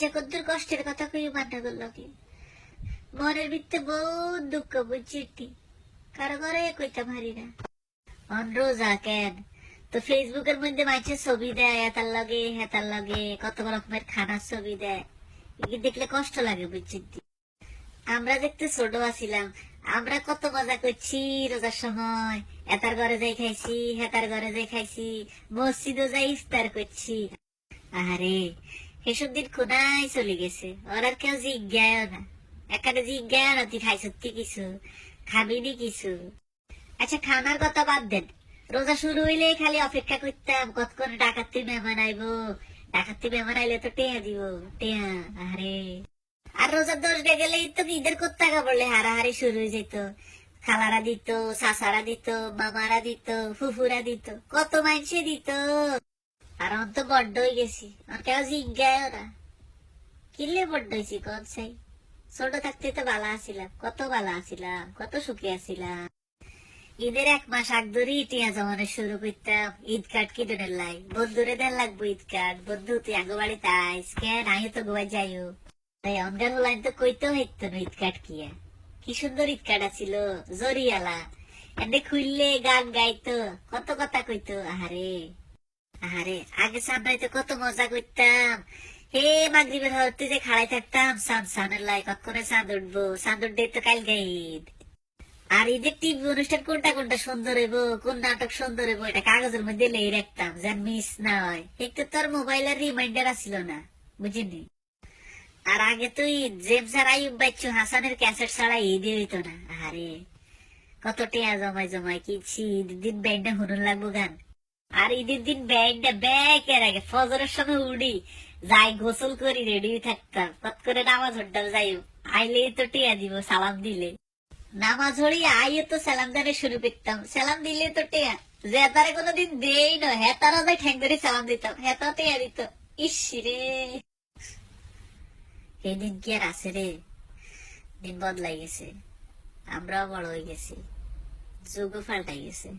মানুষে কদ্দুর কষ্টের কথা কই মান্না করলো কি মনের ভিতরে বহুত দুঃখ বুঝছি কারো ঘরে কইতাম হারি না অন রোজা কেন তো ফেসবুকের মধ্যে মানুষের ছবি দেয় হেতার লগে হেতার লগে কত রকমের খানার ছবি দেয় দেখলে কষ্ট লাগে বুঝছি। আমরা দেখতে ছোট আছিলাম, আমরা কত মজা করছি রোজার সময়, এতার ঘরে যাই খাইছি হেতার ঘরে যাই খাইছি, মসজিদও যাই ইফতার করছি। আরে এসব দিন কোনায় চলে গেছে, ওর আর কেউ জিজ্ঞাও না, এখানে জিজ্ঞাও না তুই খাইছ কিছু খাবিনি কিছু। আচ্ছা খানার কথা বাদ দেন, রোজা শুরু হইলে খালি অপেক্ষা করতাম কতক্ষণ ডাকাতি মেহমান আইবো, ডাকাতি মেহমান আইলে তো টেয়া দিব টেয়া। আরে আর রোজার 10 গেলেই তো ঈদের কোত্তাকা বললে হারাহারি শুরু হয়ে যেত, খালারা দিত, চাচারা দিত, মামারা দিত, ফুফুরা দিত, কত মানুষে দিত। আর অন্ত বড্ড হয়ে গেছি, আর কেউ জিজ্ঞাও না কিনলে বড্ড হয়েছি কন চাই। ছোট থাকতে তো বালা আছিলাম, কত বালা আছিলাম, কত সুখী আছিলাম। ঈদের 1 মাস আগ ধরে টিয়া জমানো শুরু করতাম ঈদ কার্ড কিনের লাই, বন্ধুরে দেন লাগবো ঈদ কার্ড, বন্ধু তুই আগে বাড়িতে আইস কেন আইও তো গোয়া যাইও। তাই অনগান লাইন তো কইতেও হইতো না ঈদ কার্ড কি সুন্দর ঈদ কার্ড আছিল জরিয়ালা, এনে খুললে গান গাইতো কত কথা কইতো। আহারে আহারে আগে সামরাইতে কত মজা করতাম, হে মাগরিবের হতে যে খাড়াই থাকতাম সানের লাই কতক্ষণে চাঁদ উঠবো, চাঁদ উঠবে তো কাল ঈদ। আর ঈদের টিভি অনুষ্ঠান কোনটা কোনটা সুন্দর হইব, কোন নাটক সুন্দর হইব এটা কাগজের মধ্যে লেই রাখতাম যেন মিস না হয়। একটু তোর মোবাইলের রিমাইন্ডার আসিল না বুঝিনি। আর আগে তুই জেমস আর আইয়ুব বাচ্চু হাসানের ক্যাসেট ছাড়া ঈদই হইতো না। আরে কত টিয়া জমাই জমাই কিনছি, ঈদের দিন ব্যান্ডে হুনুন লাগবো গান। আর ঈদের দিন ব্যান্ডে ব্যাকের আগে ফজরের সময় উড়ি যাই গোসল করি রেডি থাকতাম, কত করে নামাজ হড্ডাল যাই আইলেই তো টিয়া দিব সালাম দিলে, নামাজ হড়ি আইও তো সালাম দানে শুরু করতাম, সালাম দিলে তো টিয়া, যে তারে কোনোদিন দেই না হ্যাঁ তারা যাই ঠ্যাং ধরে সালাম দিতাম হ্যাঁ তো টিয়া দিত। ইস রে এই দিন কি আর আছে রে, দিন বদলাই গেছে, আমরাও বড় হয়ে গেছি, যুগও পাল্টাই গেছে।